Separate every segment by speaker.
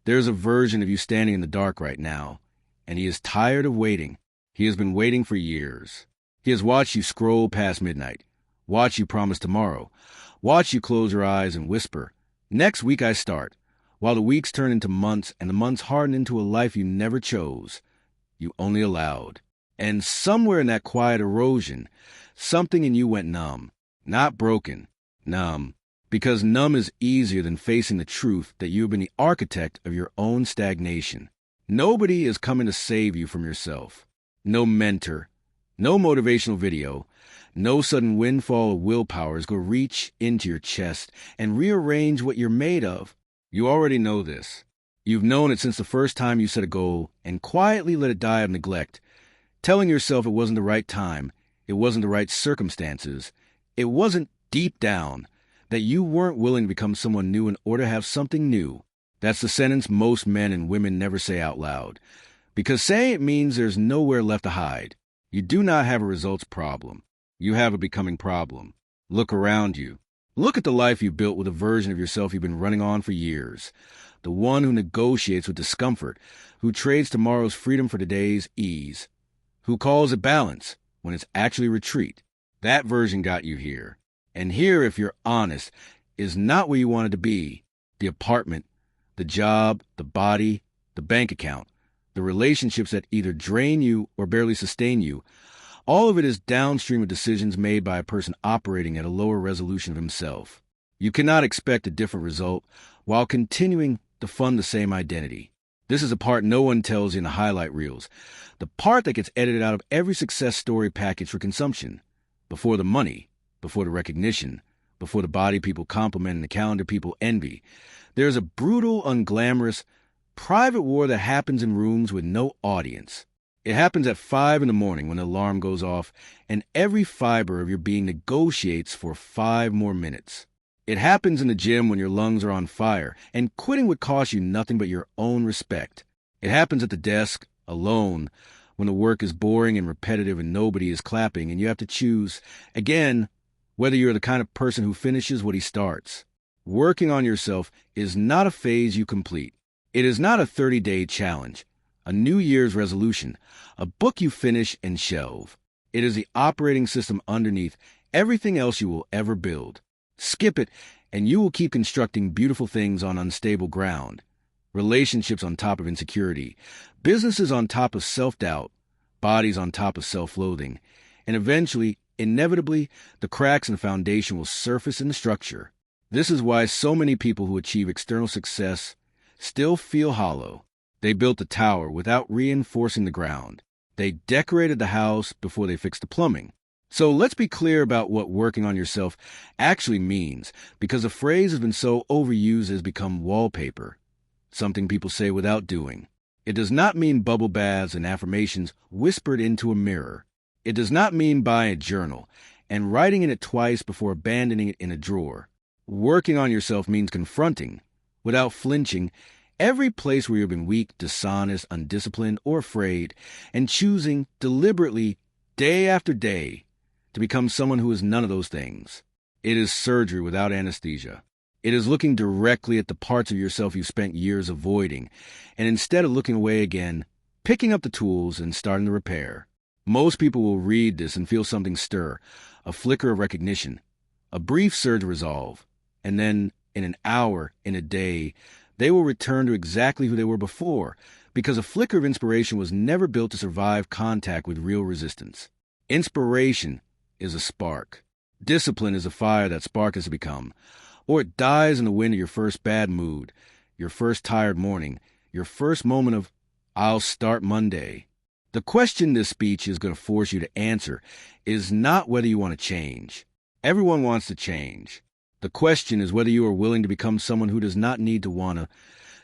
Speaker 1: There's a version of you standing in the dark right now, and he is tired of waiting. He has been waiting for years. He has watched you scroll past midnight, watch you promise tomorrow, watch you close your eyes and whisper, "Next week I start," while the weeks turn into months and the months harden into a life you never chose, you only allowed. And somewhere in that quiet erosion, something in you went numb. Not broken, numb. Because numb is easier than facing the truth that you have been the architect of your own stagnation. Nobody is coming to save you from yourself. No mentor, no motivational video, no sudden windfall of willpower is going to reach into your chest and rearrange what you're made of. You already know this. You've known it since the first time you set a goal and quietly let it die of neglect, telling yourself it wasn't the right time, it wasn't the right circumstances, it wasn't deep down, that you weren't willing to become someone new in order to have something new. That's the sentence most men and women never say out loud, because saying it means there's nowhere left to hide. You do not have a results problem. You have a becoming problem. Look around you. Look at the life you built with a version of yourself you've been running on for years. The one who negotiates with discomfort, who trades tomorrow's freedom for today's ease, who calls it balance when it's actually retreat. That version got you here. And here, if you're honest, is not where you wanted to be. The apartment, the job, the body, the bank account, the relationships that either drain you or barely sustain you. All of it is downstream of decisions made by a person operating at a lower resolution of himself. You cannot expect a different result while continuing to fund the same identity. This is a part no one tells you in the highlight reels. The part that gets edited out of every success story package for consumption. Before the money, before the recognition, before the body people compliment and the calendar people envy, there's a brutal, unglamorous, private war that happens in rooms with no audience. It happens at 5 a.m. when the alarm goes off and every fiber of your being negotiates for 5 more minutes. It happens in the gym when your lungs are on fire and quitting would cost you nothing but your own respect. It happens at the desk, alone, when the work is boring and repetitive and nobody is clapping and you have to choose, again, whether you're the kind of person who finishes what he starts. Working on yourself is not a phase you complete. It is not a 30-day challenge, a New Year's resolution, a book you finish and shelve. It is the operating system underneath everything else you will ever build. Skip it, and you will keep constructing beautiful things on unstable ground. Relationships on top of insecurity, businesses on top of self-doubt, bodies on top of self-loathing, and eventually, inevitably, the cracks in the foundation will surface in the structure. This is why so many people who achieve external success still feel hollow. They built the tower without reinforcing the ground. They decorated the house before they fixed the plumbing. So let's be clear about what working on yourself actually means, because the phrase has been so overused it has become wallpaper, something people say without doing. It does not mean bubble baths and affirmations whispered into a mirror. It does not mean buying a journal and writing in it twice before abandoning it in a drawer. Working on yourself means confronting, without flinching, every place where you've been weak, dishonest, undisciplined, or afraid, and choosing deliberately, day after day, to become someone who is none of those things. It is surgery without anesthesia. It is looking directly at the parts of yourself you've spent years avoiding, and instead of looking away again, picking up the tools and starting the repair. Most people will read this and feel something stir, a flicker of recognition, a brief surge of resolve, and then, in an hour, in a day, they will return to exactly who they were before, because a flicker of inspiration was never built to survive contact with real resistance. Inspiration is a spark. Discipline is a fire that spark has become, or it dies in the wind of your first bad mood, your first tired morning, your first moment of, "I'll start Monday." The question this speech is going to force you to answer is not whether you want to change. Everyone wants to change. The question is whether you are willing to become someone who does not need to wanna,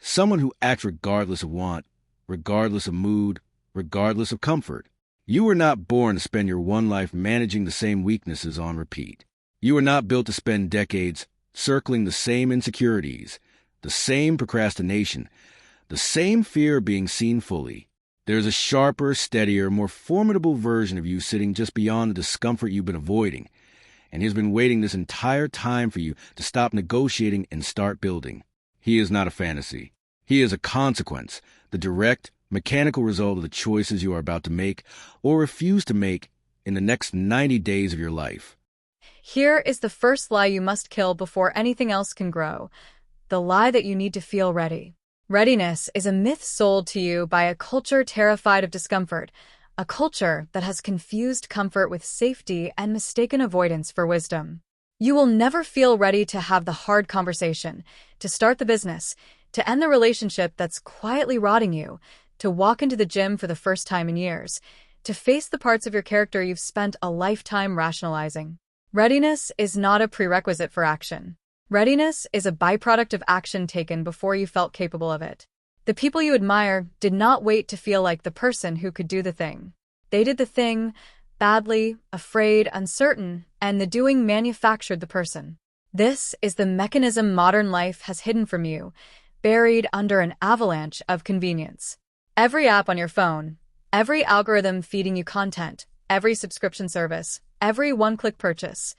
Speaker 1: someone who acts regardless of want, regardless of mood, regardless of comfort. You were not born to spend your one life managing the same weaknesses on repeat. You were not built to spend decades circling the same insecurities, the same procrastination, the same fear of being seen fully. There's a sharper, steadier, more formidable version of you sitting just beyond the discomfort you've been avoiding, and he's been waiting this entire time for you to stop negotiating and start building. He is not a fantasy. He is a consequence, the direct, mechanical result of the choices you are about to make or refuse to make in the next 90 days of your life.
Speaker 2: Here is the first lie you must kill before anything else can grow. The lie that you need to feel ready. Readiness is a myth sold to you by a culture terrified of discomfort, a culture that has confused comfort with safety and mistaken avoidance for wisdom. You will never feel ready to have the hard conversation, to start the business, to end the relationship that's quietly rotting you, to walk into the gym for the first time in years, to face the parts of your character you've spent a lifetime rationalizing. Readiness is not a prerequisite for action. Readiness is a byproduct of action taken before you felt capable of it. The people you admire did not wait to feel like the person who could do the thing. They did the thing, badly, afraid, uncertain, and the doing manufactured the person. This is the mechanism modern life has hidden from you, buried under an avalanche of convenience. Every app on your phone, every algorithm feeding you content, every subscription service, every one-click purchase,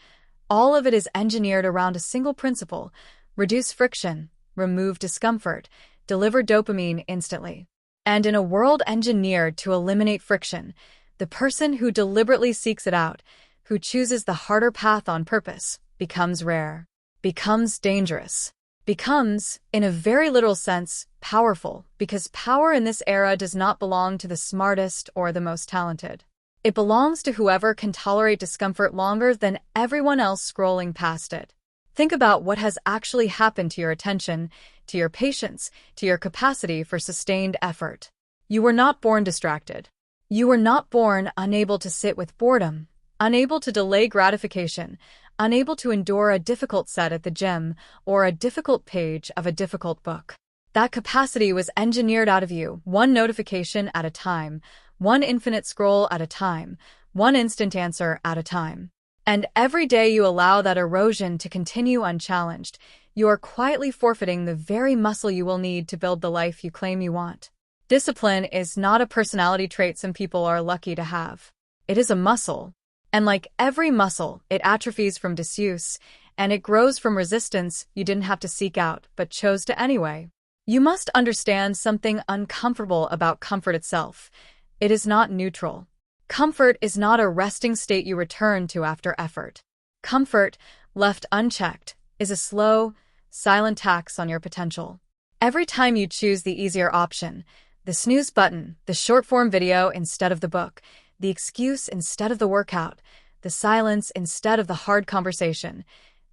Speaker 2: all of it is engineered around a single principle: reduce friction, remove discomfort, deliver dopamine instantly. And in a world engineered to eliminate friction, the person who deliberately seeks it out, who chooses the harder path on purpose, becomes rare, becomes dangerous, becomes, in a very literal sense, powerful, because power in this era does not belong to the smartest or the most talented. It belongs to whoever can tolerate discomfort longer than everyone else scrolling past it. Think about what has actually happened to your attention, to your patience, to your capacity for sustained effort. You were not born distracted. You were not born unable to sit with boredom, unable to delay gratification, unable to endure a difficult set at the gym or a difficult page of a difficult book. That capacity was engineered out of you, one notification at a time, one infinite scroll at a time, one instant answer at a time. And every day you allow that erosion to continue unchallenged, you are quietly forfeiting the very muscle you will need to build the life you claim you want. Discipline is not a personality trait some people are lucky to have. It is a muscle. And like every muscle, it atrophies from disuse, and it grows from resistance you didn't have to seek out, but chose to anyway. You must understand something uncomfortable about comfort itself. It is not neutral. Comfort is not a resting state you return to after effort. Comfort, left unchecked, is a slow, silent tax on your potential. Every time you choose the easier option, the snooze button, the short-form video instead of the book, the excuse instead of the workout, the silence instead of the hard conversation,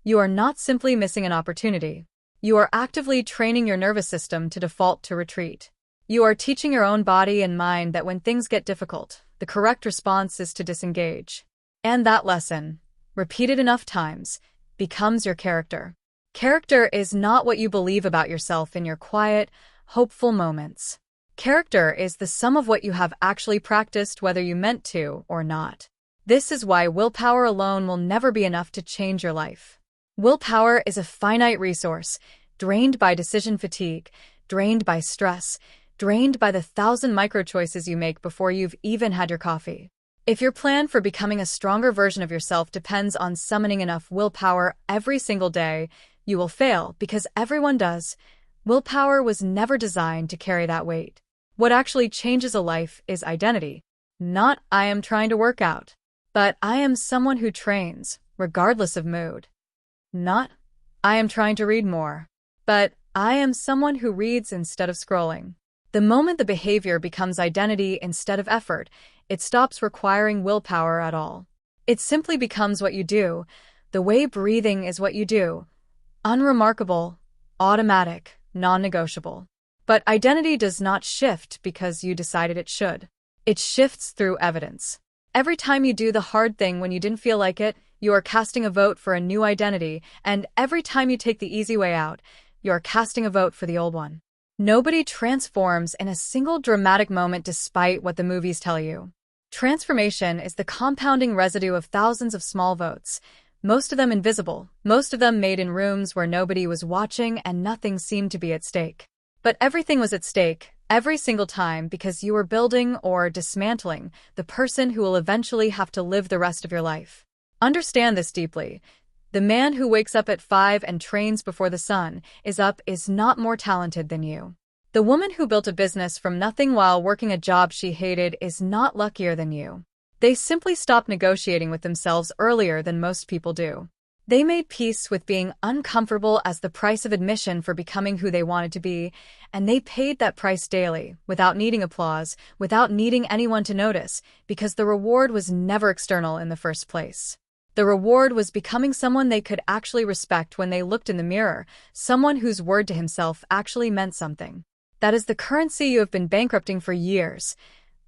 Speaker 2: you are not simply missing an opportunity. You are actively training your nervous system to default to retreat. You are teaching your own body and mind that when things get difficult, the correct response is to disengage. And that lesson, repeated enough times, becomes your character. Character is not what you believe about yourself in your quiet, hopeful moments. Character is the sum of what you have actually practiced, whether you meant to or not. This is why willpower alone will never be enough to change your life. Willpower is a finite resource, drained by decision fatigue, drained by stress, drained by the 1,000 micro-choices you make before you've even had your coffee. If your plan for becoming a stronger version of yourself depends on summoning enough willpower every single day, you will fail, because everyone does. Willpower was never designed to carry that weight. What actually changes a life is identity. Not "I am trying to work out," but "I am someone who trains, regardless of mood." Not "I am trying to read more," but "I am someone who reads instead of scrolling." The moment the behavior becomes identity instead of effort, it stops requiring willpower at all. It simply becomes what you do, the way breathing is what you do. Unremarkable, automatic, non-negotiable. But identity does not shift because you decided it should. It shifts through evidence. Every time you do the hard thing when you didn't feel like it, you are casting a vote for a new identity, and every time you take the easy way out, you are casting a vote for the old one. Nobody transforms in a single dramatic moment despite what the movies tell you. Transformation is the compounding residue of thousands of small votes, most of them invisible, most of them made in rooms where nobody was watching and nothing seemed to be at stake. But everything was at stake, every single time, because you were building or dismantling the person who will eventually have to live the rest of your life. Understand this deeply. The man who wakes up at 5 and trains before the sun is up is not more talented than you. The woman who built a business from nothing while working a job she hated is not luckier than you. They simply stopped negotiating with themselves earlier than most people do. They made peace with being uncomfortable as the price of admission for becoming who they wanted to be, and they paid that price daily, without needing applause, without needing anyone to notice, because the reward was never external in the first place. The reward was becoming someone they could actually respect when they looked in the mirror, someone whose word to himself actually meant something. That is the currency you have been bankrupting for years,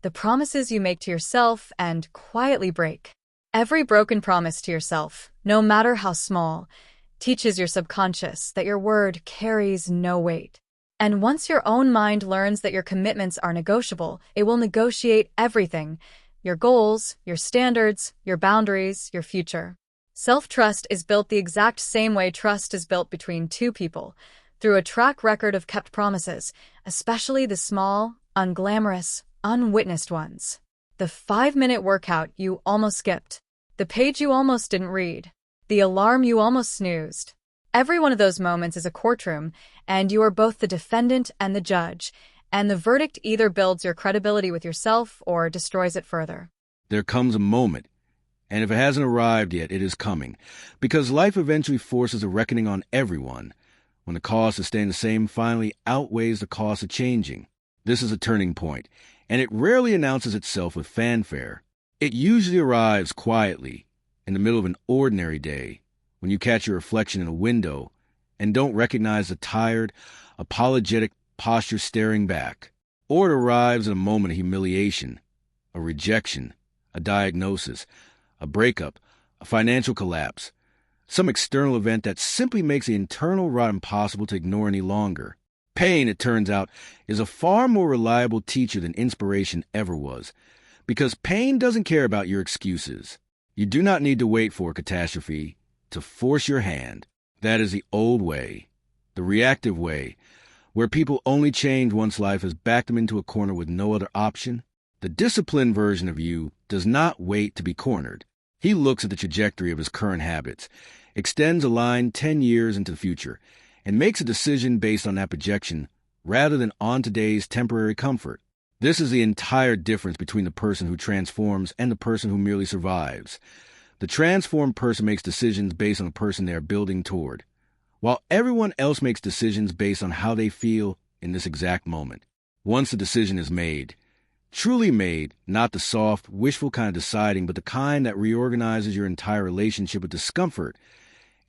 Speaker 2: the promises you make to yourself and quietly break. Every broken promise to yourself, no matter how small, teaches your subconscious that your word carries no weight. And once your own mind learns that your commitments are negotiable, it will negotiate everything: your goals, your standards, your boundaries, your future. Self-trust is built the exact same way trust is built between two people, through a track record of kept promises, especially the small, unglamorous, unwitnessed ones. The 5-minute workout you almost skipped. The page you almost didn't read. The alarm you almost snoozed. Every one of those moments is a courtroom, and you are both the defendant and the judge, and the verdict either builds your credibility with yourself or destroys it further.
Speaker 1: There comes a moment, and if it hasn't arrived yet, it is coming, because life eventually forces a reckoning on everyone, when the cost of staying the same finally outweighs the cost of changing. This is a turning point, and it rarely announces itself with fanfare. It usually arrives quietly, in the middle of an ordinary day, when you catch your reflection in a window and don't recognize the tired, apologetic posture staring back. Or it arrives at a moment of humiliation, a rejection, a diagnosis, a breakup, a financial collapse, some external event that simply makes the internal rot impossible to ignore any longer. Pain, it turns out, is a far more reliable teacher than inspiration ever was, because pain doesn't care about your excuses. You do not need to wait for a catastrophe to force your hand. That is the old way, the reactive way, where people only change once life has backed them into a corner with no other option. The disciplined version of you does not wait to be cornered. He looks at the trajectory of his current habits, extends a line 10 years into the future, and makes a decision based on that projection rather than on today's temporary comfort. This is the entire difference between the person who transforms and the person who merely survives. The transformed person makes decisions based on the person they are building toward, while everyone else makes decisions based on how they feel in this exact moment. Once the decision is made, truly made, not the soft, wishful kind of deciding, but the kind that reorganizes your entire relationship with discomfort,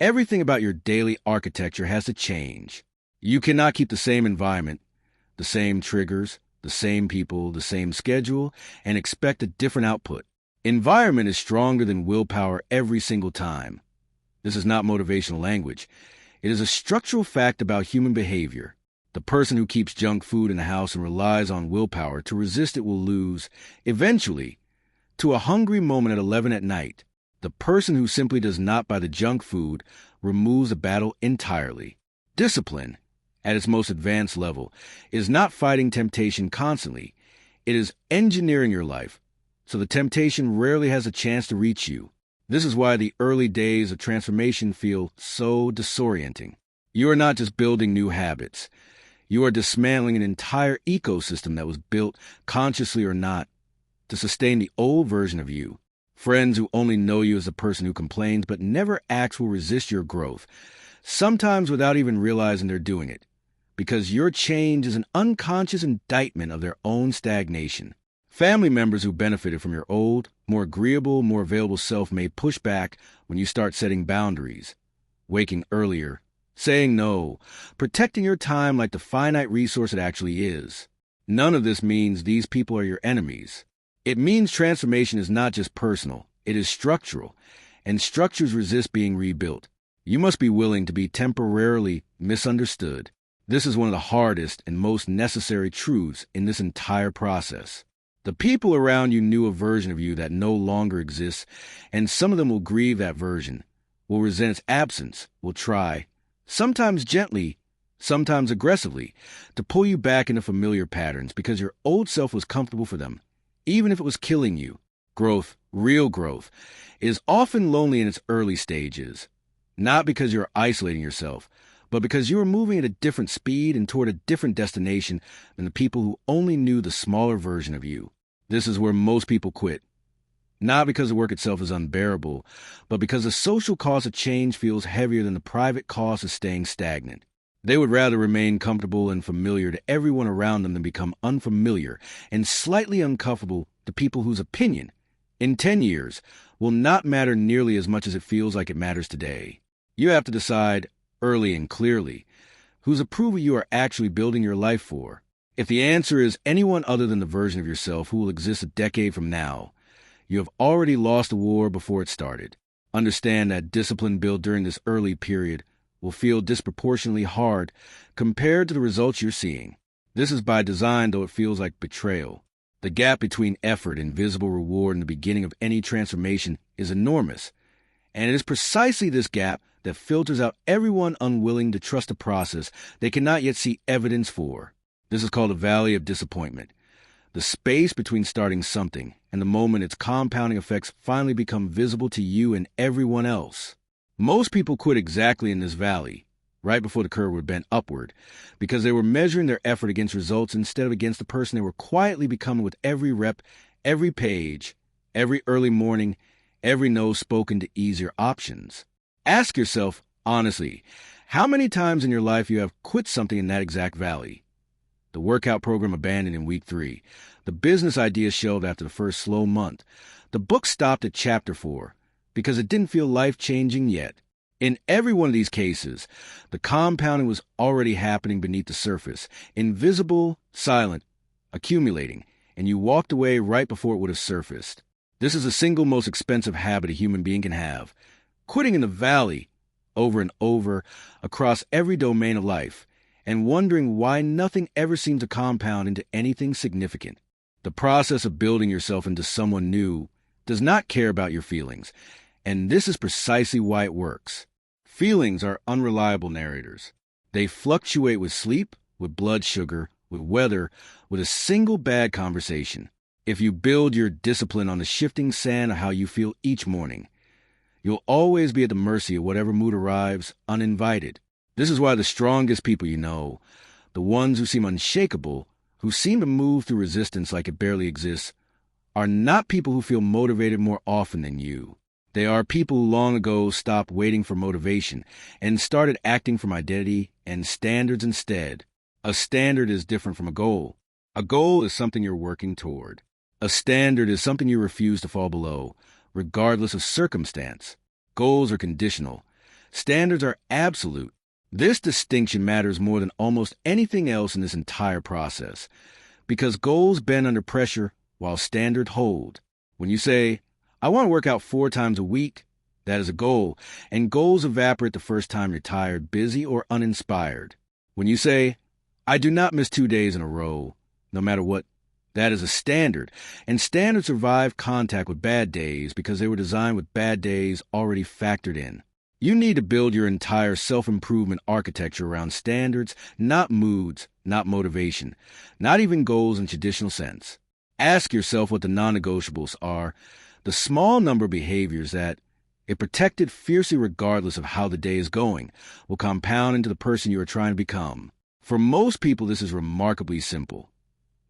Speaker 1: everything about your daily architecture has to change. You cannot keep the same environment, the same triggers, the same people, the same schedule, and expect a different output. Environment is stronger than willpower every single time. This is not motivational language. It is a structural fact about human behavior. The person who keeps junk food in the house and relies on willpower to resist it will lose, eventually, to a hungry moment at 11 at night. The person who simply does not buy the junk food removes the battle entirely. Discipline, at its most advanced level, is not fighting temptation constantly. It is engineering your life, so the temptation rarely has a chance to reach you. This is why the early days of transformation feel so disorienting. You are not just building new habits. You are dismantling an entire ecosystem that was built, consciously or not, to sustain the old version of you. Friends who only know you as a person who complains but never acts will resist your growth, sometimes without even realizing they're doing it, because your change is an unconscious indictment of their own stagnation. Family members who benefited from your old, more agreeable, more available self may push back when you start setting boundaries, waking earlier, saying no, protecting your time like the finite resource it actually is. None of this means these people are your enemies. It means transformation is not just personal, it is structural, and structures resist being rebuilt. You must be willing to be temporarily misunderstood. This is one of the hardest and most necessary truths in this entire process. The people around you knew a version of you that no longer exists, and some of them will grieve that version, will resent its absence, will try, sometimes gently, sometimes aggressively, to pull you back into familiar patterns because your old self was comfortable for them, even if it was killing you. Growth, real growth, is often lonely in its early stages, not because you're isolating yourself, but because you are moving at a different speed and toward a different destination than the people who only knew the smaller version of you. This is where most people quit. Not because the work itself is unbearable, but because the social cost of change feels heavier than the private cost of staying stagnant. They would rather remain comfortable and familiar to everyone around them than become unfamiliar and slightly uncomfortable to people whose opinion, in 10 years, will not matter nearly as much as it feels like it matters today. You have to decide, early and clearly, whose approval you are actually building your life for. If the answer is anyone other than the version of yourself who will exist a decade from now, you have already lost the war before it started. Understand that discipline built during this early period will feel disproportionately hard compared to the results you're seeing. This is by design, though it feels like betrayal. The gap between effort and visible reward in the beginning of any transformation is enormous, and it is precisely this gap that filters out everyone unwilling to trust a process they cannot yet see evidence for. This is called the valley of disappointment, the space between starting something and the moment its compounding effects finally become visible to you and everyone else. Most people quit exactly in this valley, right before the curve would bend upward, because they were measuring their effort against results instead of against the person they were quietly becoming with every rep, every page, every early morning, every no spoken to easier options. Ask yourself, honestly, how many times in your life you have quit something in that exact valley? The workout program abandoned in week 3, the business idea shelved after the first slow month, the book stopped at chapter 4, because it didn't feel life-changing yet. In every one of these cases, the compounding was already happening beneath the surface, invisible, silent, accumulating, and you walked away right before it would have surfaced. This is the single most expensive habit a human being can have. Quitting in the valley, over and over, across every domain of life, and wondering why nothing ever seemed to compound into anything significant. The process of building yourself into someone new does not care about your feelings, and this is precisely why it works. Feelings are unreliable narrators. They fluctuate with sleep, with blood sugar, with weather, with a single bad conversation. If you build your discipline on the shifting sand of how you feel each morning, you'll always be at the mercy of whatever mood arrives uninvited. This is why the strongest people you know, the ones who seem unshakable, who seem to move through resistance like it barely exists, are not people who feel motivated more often than you. They are people who long ago stopped waiting for motivation and started acting from identity and standards instead. A standard is different from a goal. A goal is something you're working toward. A standard is something you refuse to fall below, regardless of circumstance. Goals are conditional. Standards are absolute. This distinction matters more than almost anything else in this entire process, because goals bend under pressure while standards hold. When you say, I want to work out 4 times a week, that is a goal, and goals evaporate the first time you're tired, busy, or uninspired. When you say, I do not miss 2 days in a row, no matter what, that is a standard, and standards survive contact with bad days because they were designed with bad days already factored in. You need to build your entire self-improvement architecture around standards, not moods, not motivation, not even goals in traditional sense. Ask yourself what the non-negotiables are, the small number of behaviors that, if protected fiercely regardless of how the day is going, will compound into the person you are trying to become. For most people, this is remarkably simple.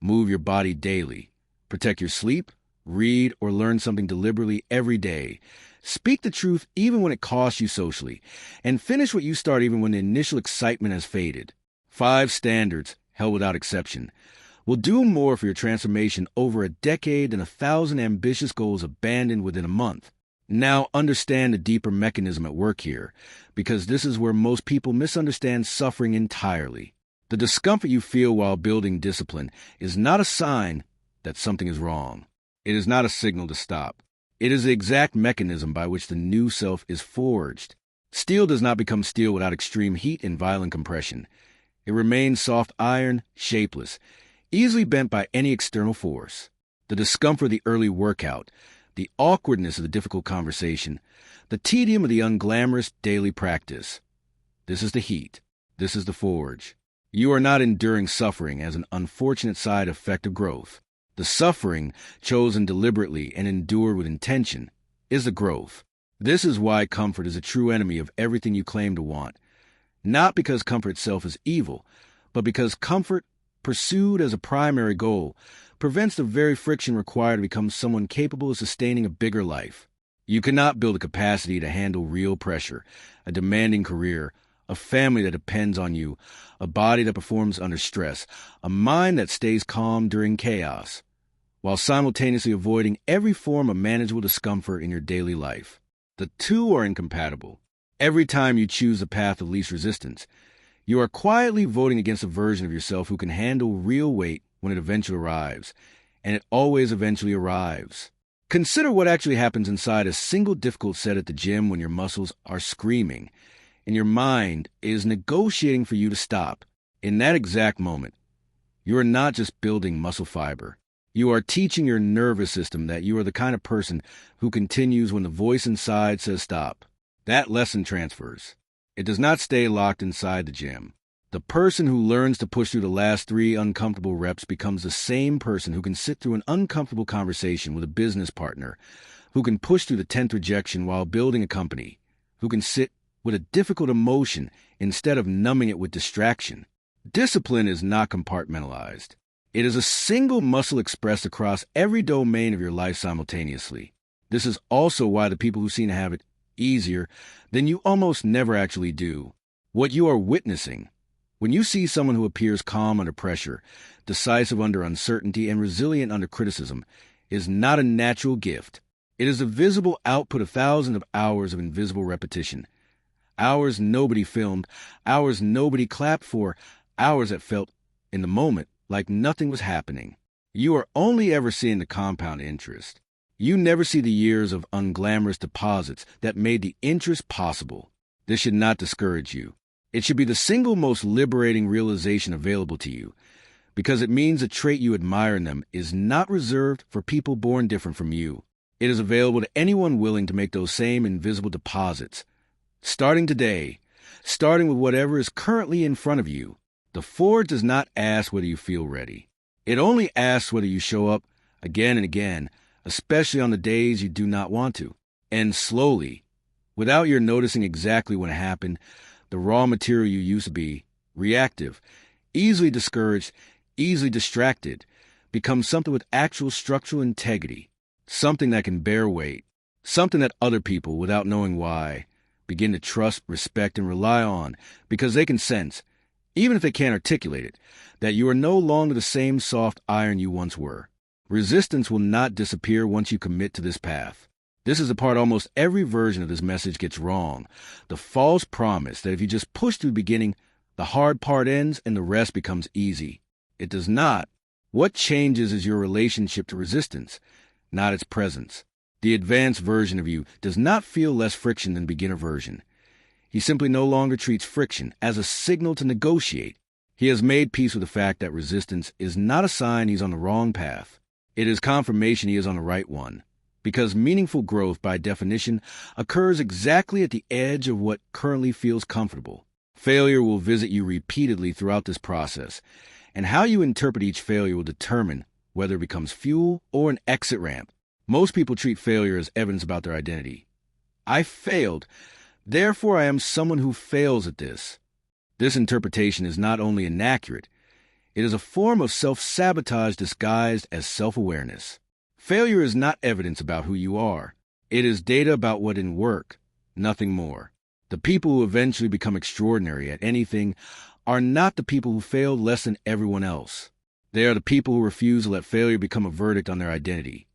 Speaker 1: Move your body daily. Protect your sleep, read, or learn something deliberately every day. Speak the truth even when it costs you socially, and finish what you start even when the initial excitement has faded. 5 standards, held without exception, will do more for your transformation over a decade than 1,000 ambitious goals abandoned within a month. Now understand the deeper mechanism at work here, because this is where most people misunderstand suffering entirely. The discomfort you feel while building discipline is not a sign that something is wrong. It is not a signal to stop. It is the exact mechanism by which the new self is forged. Steel does not become steel without extreme heat and violent compression. It remains soft iron, shapeless, easily bent by any external force. The discomfort of the early workout, the awkwardness of the difficult conversation, the tedium of the unglamorous daily practice. This is the heat. This is the forge. You are not enduring suffering as an unfortunate side effect of growth. The suffering, chosen deliberately and endured with intention, is the growth. This is why comfort is a true enemy of everything you claim to want. Not because comfort itself is evil, but because comfort, pursued as a primary goal, prevents the very friction required to become someone capable of sustaining a bigger life. You cannot build a capacity to handle real pressure, a demanding career, a family that depends on you, a body that performs under stress, a mind that stays calm during chaos, while simultaneously avoiding every form of manageable discomfort in your daily life. The two are incompatible. Every time you choose the path of least resistance, you are quietly voting against a version of yourself who can handle real weight when it eventually arrives, and it always eventually arrives. Consider what actually happens inside a single difficult set at the gym when your muscles are screaming, and your mind is negotiating for you to stop. In that exact moment, you are not just building muscle fiber. You are teaching your nervous system that you are the kind of person who continues when the voice inside says stop. That lesson transfers. It does not stay locked inside the gym. The person who learns to push through the last 3 uncomfortable reps becomes the same person who can sit through an uncomfortable conversation with a business partner, who can push through the 10th rejection while building a company, who can sit with a difficult emotion instead of numbing it with distraction. Discipline is not compartmentalized. It is a single muscle expressed across every domain of your life simultaneously. This is also why the people who seem to have it easier than you almost never actually do. What you are witnessing, when you see someone who appears calm under pressure, decisive under uncertainty, and resilient under criticism, is not a natural gift. It is the visible output of thousands of hours of invisible repetition. Hours nobody filmed, hours nobody clapped for, hours that felt, in the moment, like nothing was happening. You are only ever seeing the compound interest. You never see the years of unglamorous deposits that made the interest possible. This should not discourage you. It should be the single most liberating realization available to you, because it means the trait you admire in them is not reserved for people born different from you. It is available to anyone willing to make those same invisible deposits. Starting today, starting with whatever is currently in front of you, the Forge does not ask whether you feel ready. It only asks whether you show up again and again, especially on the days you do not want to. And slowly, without your noticing exactly when it happened, the raw material you used to be, reactive, easily discouraged, easily distracted, becomes something with actual structural integrity, something that can bear weight, something that other people, without knowing why, begin to trust, respect, and rely on because they can sense, even if they can't articulate it, that you are no longer the same soft iron you once were. Resistance will not disappear once you commit to this path. This is the part almost every version of this message gets wrong. The false promise that if you just push through the beginning, the hard part ends and the rest becomes easy. It does not. What changes is your relationship to resistance, not its presence. The advanced version of you does not feel less friction than beginner version. He simply no longer treats friction as a signal to negotiate. He has made peace with the fact that resistance is not a sign he's on the wrong path. It is confirmation he is on the right one. Because meaningful growth, by definition, occurs exactly at the edge of what currently feels comfortable. Failure will visit you repeatedly throughout this process, and how you interpret each failure will determine whether it becomes fuel or an exit ramp. Most people treat failure as evidence about their identity. I failed, therefore I am someone who fails at this. This interpretation is not only inaccurate, it is a form of self-sabotage disguised as self-awareness. Failure is not evidence about who you are. It is data about what didn't work, nothing more. The people who eventually become extraordinary at anything are not the people who failed less than everyone else. They are the people who refuse to let failure become a verdict on their identity,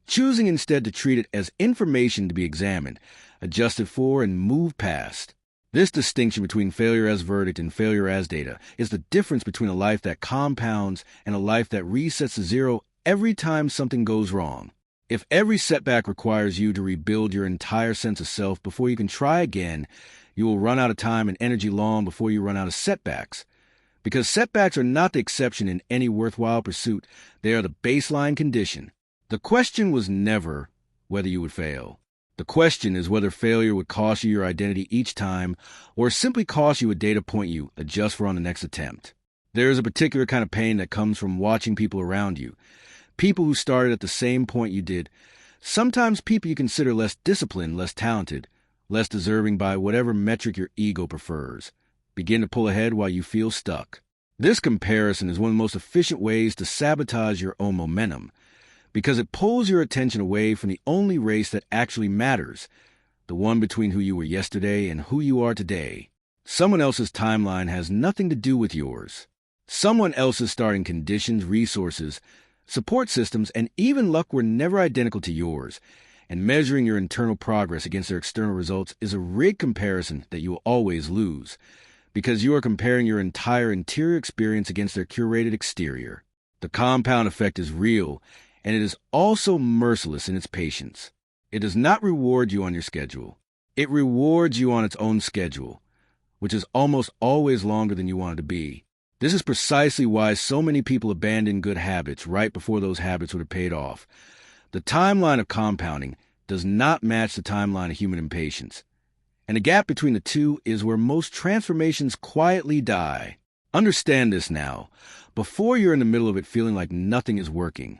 Speaker 1: choosing instead to treat it as information to be examined, adjusted for, and moved past. This distinction between failure as verdict and failure as data is the difference between a life that compounds and a life that resets to zero every time something goes wrong. If every setback requires you to rebuild your entire sense of self before you can try again, you will run out of time and energy long before you run out of setbacks. Because setbacks are not the exception in any worthwhile pursuit, they are the baseline condition. The question was never whether you would fail. The question is whether failure would cost you your identity each time, or simply cost you a data point you adjust for on the next attempt. There is a particular kind of pain that comes from watching people around you, people who started at the same point you did, sometimes people you consider less disciplined, less talented, less deserving by whatever metric your ego prefers, begin to pull ahead while you feel stuck. This comparison is one of the most efficient ways to sabotage your own momentum, because it pulls your attention away from the only race that actually matters, the one between who you were yesterday and who you are today. Someone else's timeline has nothing to do with yours. Someone else's starting conditions, resources, support systems, and even luck were never identical to yours, and measuring your internal progress against their external results is a rigged comparison that you will always lose, because you are comparing your entire interior experience against their curated exterior. The compound effect is real, and it is also merciless in its patience. It does not reward you on your schedule. It rewards you on its own schedule, which is almost always longer than you want it to be. This is precisely why so many people abandon good habits right before those habits would have paid off. The timeline of compounding does not match the timeline of human impatience, and the gap between the two is where most transformations quietly die. Understand this now, before you're in the middle of it feeling like nothing is working.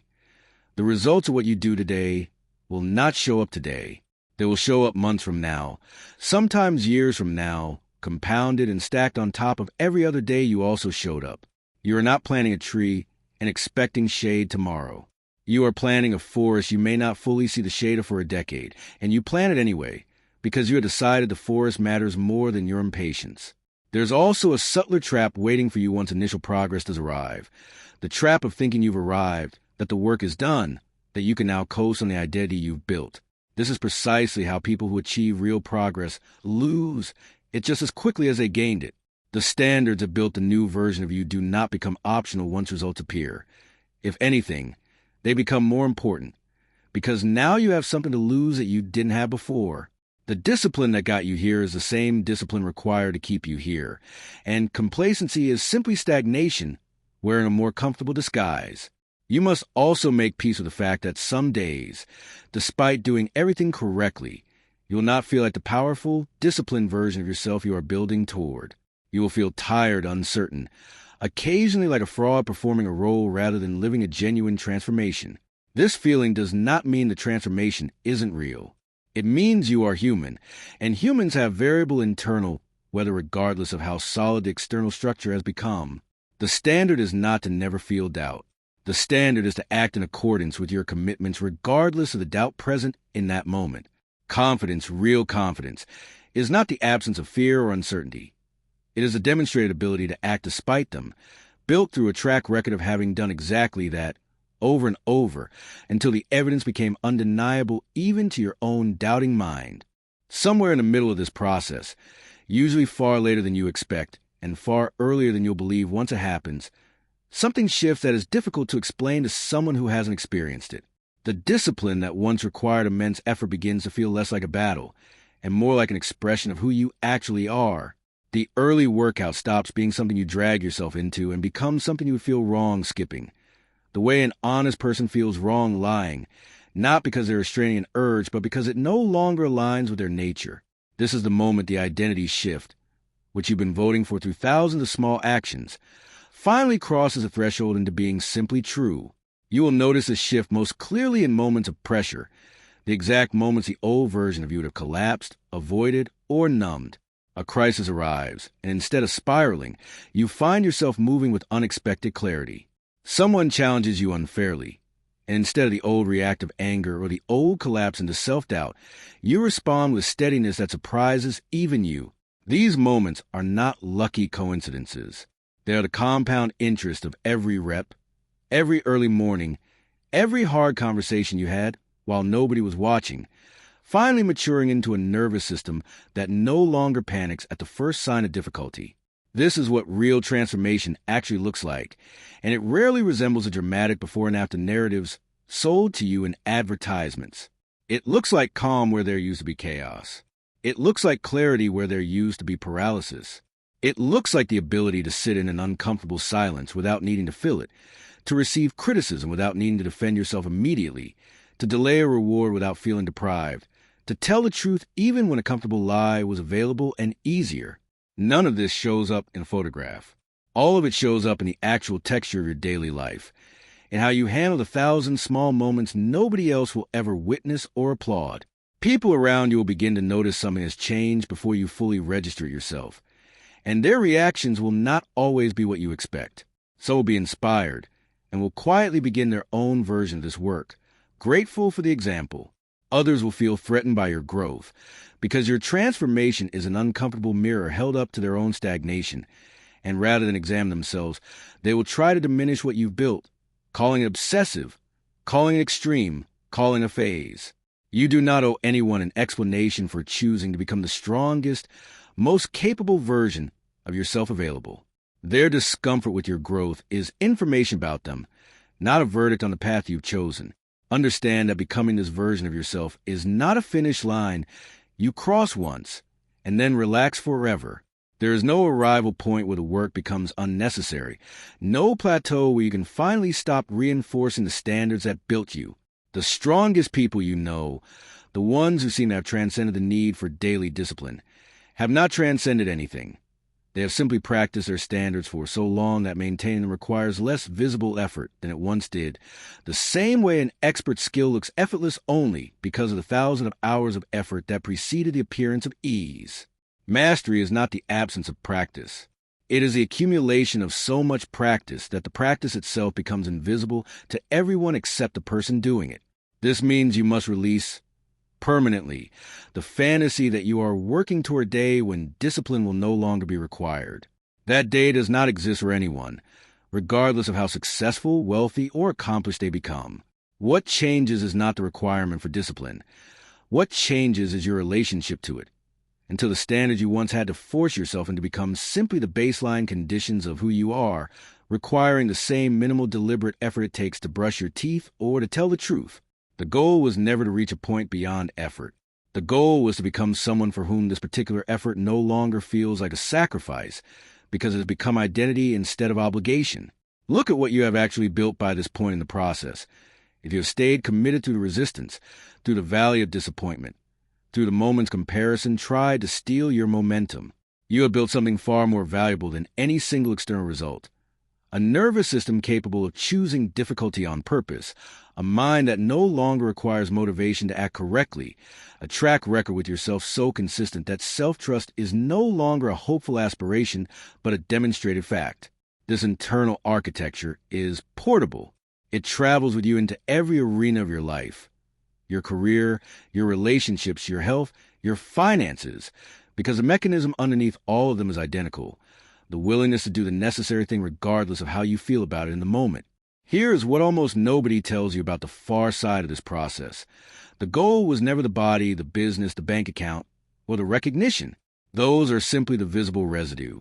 Speaker 1: The results of what you do today will not show up today. They will show up months from now, sometimes years from now, compounded and stacked on top of every other day you also showed up. You are not planting a tree and expecting shade tomorrow. You are planting a forest you may not fully see the shade of for a decade, and you plant it anyway, because you have decided the forest matters more than your impatience. There's also a subtler trap waiting for you once initial progress does arrive. The trap of thinking you've arrived, that the work is done, that you can now coast on the identity you've built. This is precisely how people who achieve real progress lose it just as quickly as they gained it. The standards that built the new version of you do not become optional once results appear. If anything, they become more important, because now you have something to lose that you didn't have before. The discipline that got you here is the same discipline required to keep you here, and complacency is simply stagnation wearing a more comfortable disguise. You must also make peace with the fact that some days, despite doing everything correctly, you will not feel like the powerful, disciplined version of yourself you are building toward. You will feel tired, uncertain, occasionally like a fraud performing a role rather than living a genuine transformation. This feeling does not mean the transformation isn't real. It means you are human, and humans have variable internal, whether regardless of how solid the external structure has become. The standard is not to never feel doubt. The standard is to act in accordance with your commitments regardless of the doubt present in that moment. Confidence, real confidence, is not the absence of fear or uncertainty. It is a demonstrated ability to act despite them, built through a track record of having done exactly that over and over until the evidence became undeniable even to your own doubting mind. Somewhere in the middle of this process, usually far later than you expect and far earlier than you'll believe once it happens, something shifts that is difficult to explain to someone who hasn't experienced it. The discipline that once required immense effort begins to feel less like a battle and more like an expression of who you actually are. The early workout stops being something you drag yourself into and becomes something you would feel wrong skipping. The way an honest person feels wrong lying, not because they're restraining an urge, but because it no longer aligns with their nature. This is the moment the identity shift, which you've been voting for through thousands of small actions, finally crosses a threshold into being simply true. You will notice this shift most clearly in moments of pressure, the exact moments the old version of you would have collapsed, avoided, or numbed. A crisis arrives, and instead of spiraling, you find yourself moving with unexpected clarity. Someone challenges you unfairly, and instead of the old reactive anger or the old collapse into self-doubt, you respond with steadiness that surprises even you. These moments are not lucky coincidences. They are the compound interest of every rep, every early morning, every hard conversation you had while nobody was watching, finally maturing into a nervous system that no longer panics at the first sign of difficulty. This is what real transformation actually looks like, and it rarely resembles the dramatic before and after narratives sold to you in advertisements. It looks like calm where there used to be chaos. It looks like clarity where there used to be paralysis. It looks like the ability to sit in an uncomfortable silence without needing to fill it, to receive criticism without needing to defend yourself immediately, to delay a reward without feeling deprived, to tell the truth even when a comfortable lie was available and easier. None of this shows up in a photograph. All of it shows up in the actual texture of your daily life, and how you handle the thousand small moments nobody else will ever witness or applaud. People around you will begin to notice something has changed before you fully register it yourself, and their reactions will not always be what you expect. Some will be inspired and will quietly begin their own version of this work, grateful for the example. Others will feel threatened by your growth, because your transformation is an uncomfortable mirror held up to their own stagnation, and rather than examine themselves, they will try to diminish what you've built, calling it obsessive, calling it extreme, calling it a phase. You do not owe anyone an explanation for choosing to become the strongest, most capable version of yourself available. Their discomfort with your growth is information about them, not a verdict on the path you've chosen. Understand that becoming this version of yourself is not a finish line you cross once and then relax forever. There is no arrival point where the work becomes unnecessary, no plateau where you can finally stop reinforcing the standards that built you. The strongest people you know, the ones who seem to have transcended the need for daily discipline, have not transcended anything. They have simply practiced their standards for so long that maintaining them requires less visible effort than it once did, the same way an expert skill looks effortless only because of the thousands of hours of effort that preceded the appearance of ease. Mastery is not the absence of practice. It is the accumulation of so much practice that the practice itself becomes invisible to everyone except the person doing it. This means you must release permanently the fantasy that you are working toward a day when discipline will no longer be required. That day does not exist for anyone, regardless of how successful, wealthy, or accomplished they become. What changes is not the requirement for discipline. What changes is your relationship to it, until the standards you once had to force yourself into become simply the baseline conditions of who you are, requiring the same minimal deliberate effort it takes to brush your teeth or to tell the truth. The goal was never to reach a point beyond effort. The goal was to become someone for whom this particular effort no longer feels like a sacrifice, because it has become identity instead of obligation. Look at what you have actually built by this point in the process. If you have stayed committed through the resistance, through the valley of disappointment, through the moment's comparison tried to steal your momentum, you have built something far more valuable than any single external result. A nervous system capable of choosing difficulty on purpose, a mind that no longer requires motivation to act correctly, a track record with yourself so consistent that self-trust is no longer a hopeful aspiration but a demonstrated fact. This internal architecture is portable. It travels with you into every arena of your life, your career, your relationships, your health, your finances, because the mechanism underneath all of them is identical. The willingness to do the necessary thing regardless of how you feel about it in the moment. Here is what almost nobody tells you about the far side of this process. The goal was never the body, the business, the bank account, or the recognition. Those are simply the visible residue,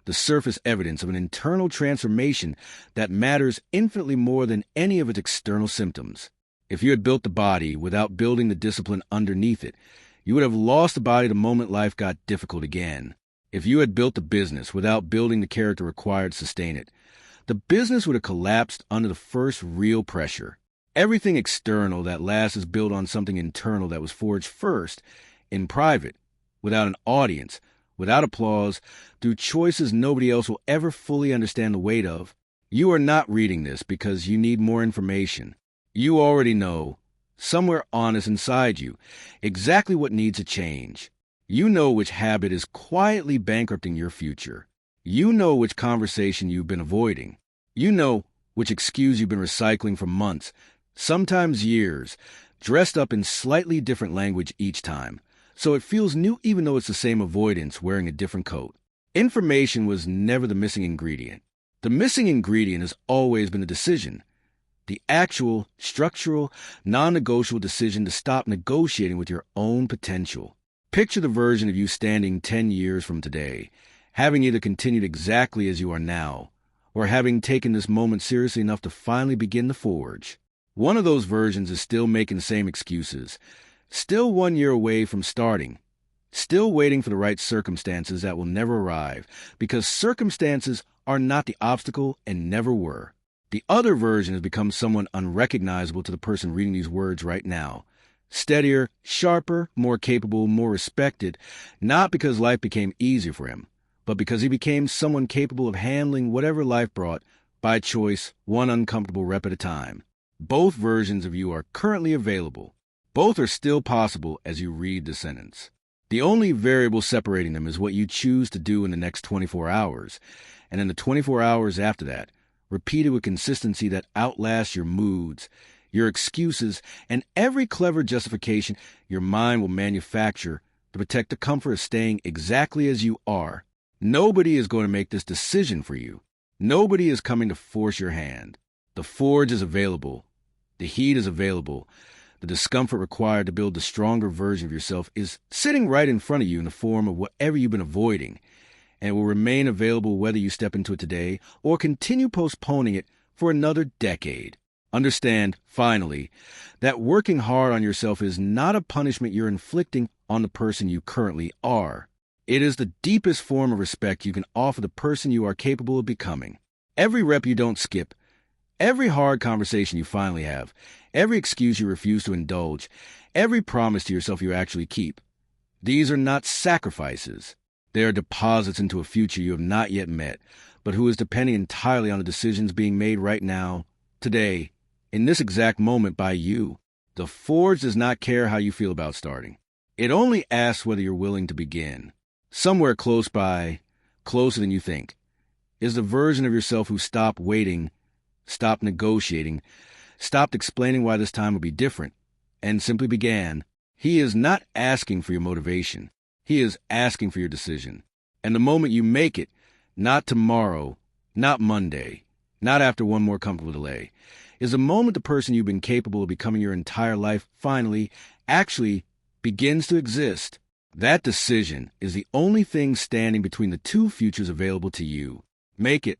Speaker 1: the surface evidence of an internal transformation that matters infinitely more than any of its external symptoms. If you had built the body without building the discipline underneath it, you would have lost the body the moment life got difficult again. If you had built the business without building the character required to sustain it, the business would have collapsed under the first real pressure. Everything external that lasts is built on something internal that was forged first, in private, without an audience, without applause, through choices nobody else will ever fully understand the weight of. You are not reading this because you need more information. You already know, somewhere honest inside you, exactly what needs to change. You know which habit is quietly bankrupting your future. You know which conversation you've been avoiding. You know which excuse you've been recycling for months, sometimes years, dressed up in slightly different language each time, so it feels new even though it's the same avoidance wearing a different coat. Information was never the missing ingredient. The missing ingredient has always been the decision. The actual, structural, non-negotiable decision to stop negotiating with your own potential. Picture the version of you standing 10 years from today, having either continued exactly as you are now, or having taken this moment seriously enough to finally begin the forge. One of those versions is still making the same excuses, still 1 year away from starting, still waiting for the right circumstances that will never arrive, because circumstances are not the obstacle and never were. The other version has become someone unrecognizable to the person reading these words right now. Steadier, sharper, more capable, more respected, not because life became easier for him, but because he became someone capable of handling whatever life brought by choice, one uncomfortable rep at a time. Both versions of you are currently available. Both are still possible as you read the sentence. The only variable separating them is what you choose to do in the next 24 hours. And in the 24 hours after that, repeat it with consistency that outlasts your moods, your excuses, and every clever justification your mind will manufacture to protect the comfort of staying exactly as you are. Nobody is going to make this decision for you. Nobody is coming to force your hand. The forge is available. The heat is available. The discomfort required to build the stronger version of yourself is sitting right in front of you in the form of whatever you've been avoiding, and it will remain available whether you step into it today or continue postponing it for another decade. Understand, finally, that working hard on yourself is not a punishment you're inflicting on the person you currently are. It is the deepest form of respect you can offer the person you are capable of becoming. Every rep you don't skip, every hard conversation you finally have, every excuse you refuse to indulge, every promise to yourself you actually keep. These are not sacrifices. They are deposits into a future you have not yet met, but who is depending entirely on the decisions being made right now, today, in this exact moment by you. The forge does not care how you feel about starting. It only asks whether you're willing to begin. Somewhere close by, closer than you think, is the version of yourself who stopped waiting, stopped negotiating, stopped explaining why this time would be different, and simply began. He is not asking for your motivation. He is asking for your decision. And the moment you make it, not tomorrow, not Monday, not after one more comfortable delay, is the moment the person you've been capable of becoming your entire life finally, actually begins to exist. That decision is the only thing standing between the two futures available to you. Make it.